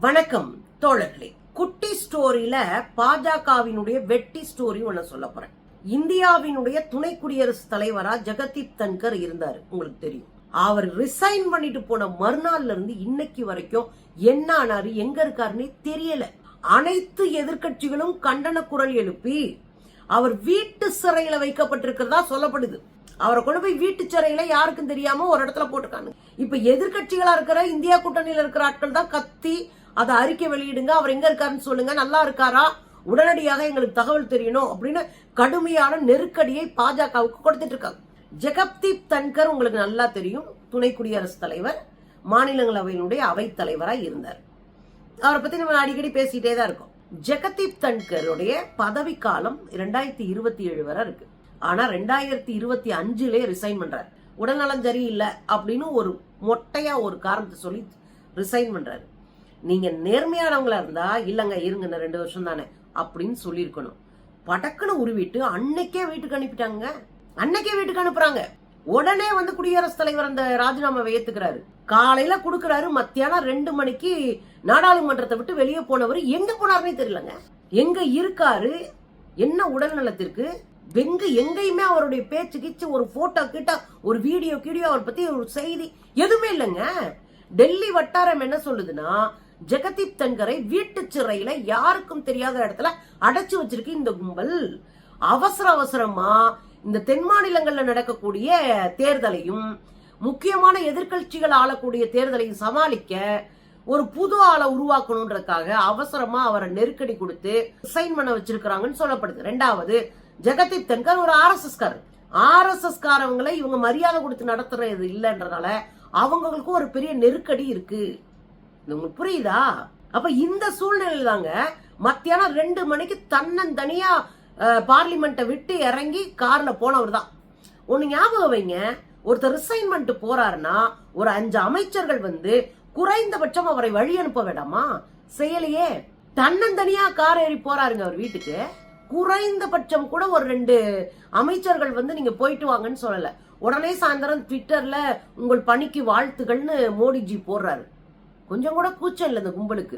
வணக்கம் தோழர்களே. குட்டி ஸ்டோரியில பாஜகவினுடைய வெட்டி ஸ்டோரி ஒண்ணு சொல்ல போறேன். இந்தியாவினுடைய துணை குடியரசுத் தலைவரா ஜெகதீப் தன்கர் இருந்தாரு, உங்களுக்கு தெரியும். அவர் ரிசைன் பண்ணிட்டு போன மறுநாள்ல இருந்து இன்னைக்கு வரைக்கும் என்ன ஆனாரு, எங்க இருக்காருன்னே தெரியல. அனைத்து எதிர்கட்சிகளும் கண்டன குரல் எழுப்பி அவர் வீட்டு சிறையில வைக்கப்பட்டிருக்கிறதா சொல்லப்படுது. அவரை கொண்டு போய் வீட்டு சிறையில யாருக்கும் தெரியாம ஒரு இடத்துல போட்டுருக்காங்க. இப்ப எதிர்கட்சிகளா இருக்கிற இந்தியா கூட்டணியில இருக்கிற ஆட்கள் தான் கத்தி அதை அறிக்கை வெளியிடுங்க, அவர் எங்க இருக்காருன்னு சொல்லுங்க, நல்லா இருக்காரா, உடனடியாக எங்களுக்கு தகவல் தெரியணும் அப்படின்னு கடுமையான நெருக்கடியை பாஜகவுக்கு கொடுத்துட்டு இருக்காங்க. ஜெகதீப் தன்கர் உங்களுக்கு நல்லா தெரியும், துணை குடியரசுத் தலைவர், மாநிலங்களவையினுடைய அவைத் தலைவராக இருந்தார். அவரை பத்தி நம்ம அடிக்கடி பேசிட்டே தான் இருக்கோம். ஜெகதீப் தன்கருடைய பதவி காலம் 2027 வரை இருக்கு. ஆனா 2025 ரிசைன் பண்றாரு. உடல்நலம் சரியில்லை அப்படின்னு ஒரு மொட்டையா ஒரு காரணத்தை சொல்லி ரிசைன் பண்றாரு. நீங்க நேர்மையானவங்களா இருந்தா இல்லங்க இருங்க 2 வருஷம் தானே அப்படின்னு சொல்லியிருக்கணும். படக்குன்னு உருவிட்டு அன்னைக்கே வீட்டுக்கு அனுப்பிட்டாங்க. அன்னைக்கே வீட்டுக்கு அனுப்புறாங்க. உடனே வந்து குடியரசுத் தலைவர் அந்த ராஜினாமாவை ஏத்துக்கிறாரு. காலையில குடுக்கறாரு, மத்தியானம் 2 மணிக்கு நாடாளுமன்றத்தை விட்டு வெளியே போனவர் எங்க போனாருன்னே தெரியலங்க. எங்க இருக்காரு, என்ன உடல் நலத்திற்கு, எங்கேயுமே அவருடைய பேச்சு கீச்சு, ஒரு போட்டோ கிட்ட, ஒரு வீடியோ அவர் பத்தி ஒரு செய்தி எதுவுமே இல்லைங்க. டெல்லி வட்டாரம் என்ன சொல்லுதுன்னா, ஜெகதீப் தன்கரை வீட்டு சிறையில யாருக்கும் தெரியாத இடத்துல அடைச்சு வச்சிருக்கு இந்த கும்பல். அவசரமா இந்த தென் மாநிலங்கள்ல நடக்கக்கூடிய தேர்தலையும் முக்கியமான எதிர்கட்சிகள் ஆளக்கூடிய தேர்தலையும் சமாளிக்க ஒரு புது ஆளை உருவாக்கணும்ன்றதுக்காக அவசரமா அவரை நெருக்கடி கொடுத்து ரிசைன் பண்ண வச்சிருக்காங்கன்னு சொல்லப்படுது. 2வது, ஜெகதீப் தன்கர் ஒரு ஆர்எஸ்எஸ் காரவங்களை இவங்க மரியாதை கொடுத்து நடத்துறது இல்லைன்றதால அவங்களுக்கு ஒரு பெரிய நெருக்கடி இருக்கு. உங்களுக்கு புரியுதா? அப்ப இந்த சூழ்நிலை தாங்க மத்தியானம் 2 மணிக்கு தன்னந்தனியா பார்லிமெண்ட்டை விட்டு இறங்கி கார்ல போனவர் தான். ஒண்ணு ஞாபகம் வைங்க, ஒருத்தர் ரிசைன் பண்ணிட்டு போறாருன்னா ஒரு 5 அமைச்சர்கள் வந்து குறைந்தபட்சம் அவரை வழி அனுப்ப வேண்டாமா? செய்யலையே. தன்னந்தனியா கார் ஏறி போறாருங்க அவர் வீட்டுக்கு. குறைந்தபட்சம் கூட ஒரு 2 அமைச்சர்கள் வந்து நீங்க போயிட்டு வாங்கன்னு சொல்லல. உடனே சாயந்தரம் ட்விட்டர்ல உங்கள் பணிக்கு வாழ்த்துகள்னு மோடிஜி போடுறாரு. கொஞ்சம் கூட கூச்சம் இல்லை இந்த கும்பலுக்கு.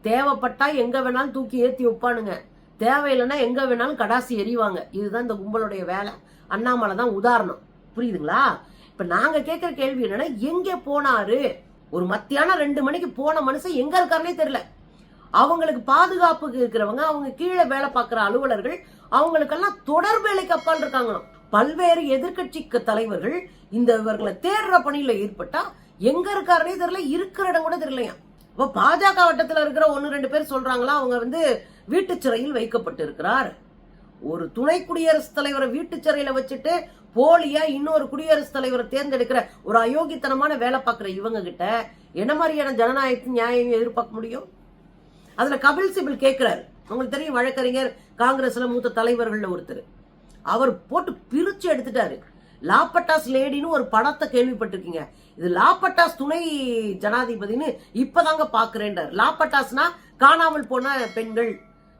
தேவைப்பட்டா எங்க வேணாலும் தூக்கி ஏத்தி வைப்பானுங்க, தேவையில்லைன்னா எங்க வேணாலும் கடாசி எறிவாங்க. இதுதான் இந்த கும்பலுடைய வேலை. அண்ணாமலை தான் உதாரணம். புரியுதுங்களா? இப்ப நாங்க கேட்கிற கேள்வி என்னன்னா, எங்க போனாரு? ஒரு மத்தியானம் 2 மணிக்கு போன மனுஷன் எங்க இருக்காருன்னே தெரியல. அவங்களுக்கு பாதுகாப்புக்கு இருக்கிறவங்க, அவங்க கீழே வேலை பார்க்கிற அலுவலர்கள், அவங்களுக்கெல்லாம் தொடர் வேலைக்கு அப்பால் இருக்காங்களாம். பல்வேறு எதிர்கட்சி தலைவர்கள் இந்த இவர்களை தேடுற பணியில ஈடுபட்டா எங்க இருக்காருன்னே தெரியல, இருக்கிற இடம் கூட தெரியலையா. இப்ப பாஜக வட்டத்தில் இருக்கிற 1-2 பேர் சொல்றாங்களா, அவங்க வந்து வீட்டு சிறையில் வைக்கப்பட்டு இருக்கிறார். ஒரு துணை குடியரசுத் தலைவரை வீட்டு சிறையில வச்சுட்டு போலியா இன்னொரு குடியரசுத் தலைவரை தேர்ந்தெடுக்கிற ஒரு அயோக்கியத்தனமான வேலை பார்க்கிற இவங்க கிட்ட என்ன மாதிரியான ஜனநாயகத்தின் நியாயம் எதிர்பார்க்க முடியும்? அதுல கபில் சிபில் கேட்கிறாரு. உங்களுக்கு தெரியும், வழக்கறிஞர், காங்கிரஸ்ல மூத்த தலைவர்கள் ஒருத்தர். அவர் போட்டு பிரிச்சு எடுத்துட்டாரு. லாபட்டாஸ் லேடின்னு ஒரு படத்தை கேள்விப்பட்டிருக்கீங்க. இது லாபட்டாஸ் துணை ஜனாதிபதினு இப்பதாங்க பாக்குறேன்டார். லாபட்டாஸ்னா காணாமல் போன பெண்கள்.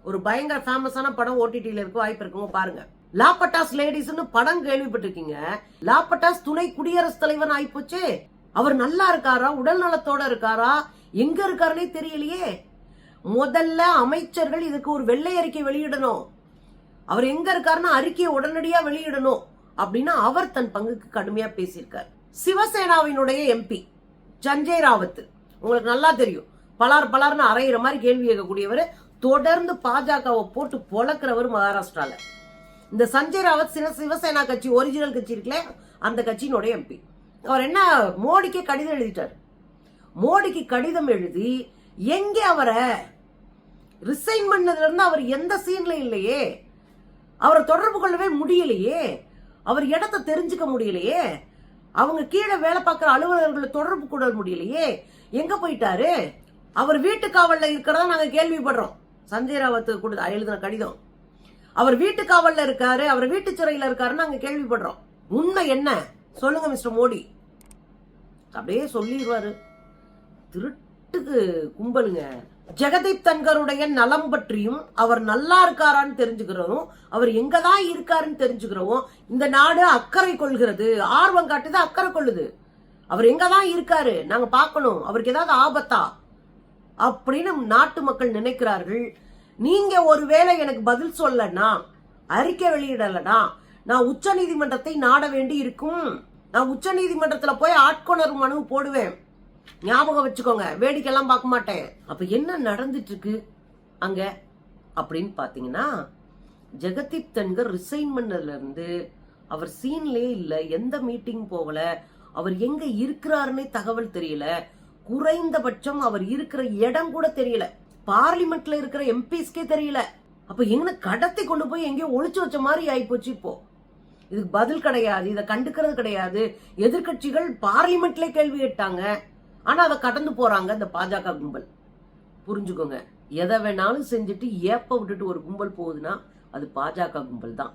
ஒரு பயங்கர ஃபேமஸான படம் ஓடிடில இருக்க வாய்ப்பு இருக்குங்க, பாருங்க. லாபட்டாஸ் லேடிஸ்னு படம் கேள்விப்பட்டிருக்கீங்க. லாபட்டாஸ் துணை குடியரசுத் தலைவர் ஆயிப்போச்சு. அவர் நல்லா இருக்காரா, உடல் நலத்தோட இருக்காரா, எங்க இருக்காருன்னே தெரியலையே. முதல்ல அமைச்சர்கள் இதுக்கு ஒரு வெள்ளை அறிக்கை வெளியிடணும். அவர் எங்க இருக்காருன்னு அறிக்கையை உடனடியா வெளியிடணும் அப்படின்னா அவர் தன் பங்குக்கு கடுமையா பேசியிருக்கார். சிவசேனாவினுடைய எம்பி சஞ்சய் ராவத், உங்களுக்கு நல்லா தெரியும், பலார்னு அரைகிற மாதிரி கேள்வி கேட்கக்கூடியவர், தொடர்ந்து பாஜகவை போட்டு பொழக்கிறவர் மகாராஷ்டிரால. இந்த சஞ்சய் ராவத் சிவசேனா கட்சி, ஒரிஜினல் கட்சி இருக்குல்ல, அந்த கட்சியினுடைய எம்பி. அவர் என்ன, மோடிக்கு கடிதம் எழுதிட்டார். மோடிக்கு கடிதம் எழுதி எங்கே அவரை ரிசைன் பண்ணதுல இருந்து அவர் எந்த சீன்ல இல்லையே, அவரை தொடர்பு கொள்ளவே முடியலையே, அவர் இடத்தை தெரிஞ்சுக்க முடியலையே, அவங்க கீழே வேலை பார்க்கிற அலுவலர்களை தொடர்பு கொள்ள முடியலையே, எங்க போயிட்டாரு? அவர் வீட்டு காவல்ல இருக்கிறதா நாங்க கேள்விப்படுறோம். சஞ்சய் ராவத் எழுதின கடிதம், அவர் வீட்டு காவல்ல இருக்காரு, அவர் வீட்டு சிறையில இருக்காருன்னு நாங்க கேள்விப்படுறோம். உண்மை என்ன சொல்லுங்க மிஸ்டர் மோடி. அப்படியே சொல்லிடுவாரு. திருட்டுக்கு கும்பலுங்க. ஜெகதீப் தன்கருடைய நலம் பற்றியும், அவர் நல்லா இருக்காரான்னு தெரிஞ்சுக்கிறோம், அவர் எங்கதான் இருக்காருன்னு தெரிஞ்சுக்கிறோம். இந்த நாடு அக்கறை கொள்கிறது, ஆர்வம் காட்டுது, அக்கறை கொள்ளுது. அவர் எங்கதான் இருக்காரு நாங்க பாக்கணும். அவருக்கு ஏதாவது ஆபத்தா அப்படின்னு நாட்டு மக்கள் நினைக்கிறார்கள். நீங்க ஒருவேளை எனக்கு பதில் சொல்லனா, அறிக்கை வெளியிடலனா, நான் உச்ச நீதிமன்றத்தை நாட வேண்டி இருக்கும். நான் உச்ச நீதிமன்றத்துல போய் ஆட்கொணர்வு மனு போடுவேன். ஞாபகம் வச்சுக்கோங்க, வேடிக்கைலாம் பார்க்க மாட்டேன். அப்ப என்ன நடந்துட்டு இருக்கு அங்க அப்படின்னு பாத்தீங்கன்னா, ஜெகதீப் தன்கர் ரிசைன் பண்ணதுல இருந்து அவர் சீன்லயே இல்ல, எந்த மீட்டிங் போகல, அவர் எங்க இருக்கிறாருன்னே தகவல் தெரியல, குறைந்தபட்சம் அவர் இருக்கிற இடம் கூட தெரியல, பார்லிமெண்ட்ல இருக்கிற எம்பிஸ்க்கே தெரியல. அப்ப எங்க கடத்தி கொண்டு போய் எங்கேயோ ஒளிச்சு வச்ச மாதிரி ஆயிப்போச்சு. இப்போ இதுக்கு பதில் கிடையாது, இதை கண்டுக்கிறது கிடையாது. எதிர்கட்சிகள் பார்லிமெண்ட்ல கேள்வி கேட்டாங்க, ஆனா அதை கடந்து போறாங்க இந்த பாஜக கும்பல். புரிஞ்சுக்கோங்க, எதை வேணாலும் செஞ்சுட்டு ஏப்ப விட்டுட்டு ஒரு கும்பல் போகுதுன்னா அது பாஜக கும்பல் தான்.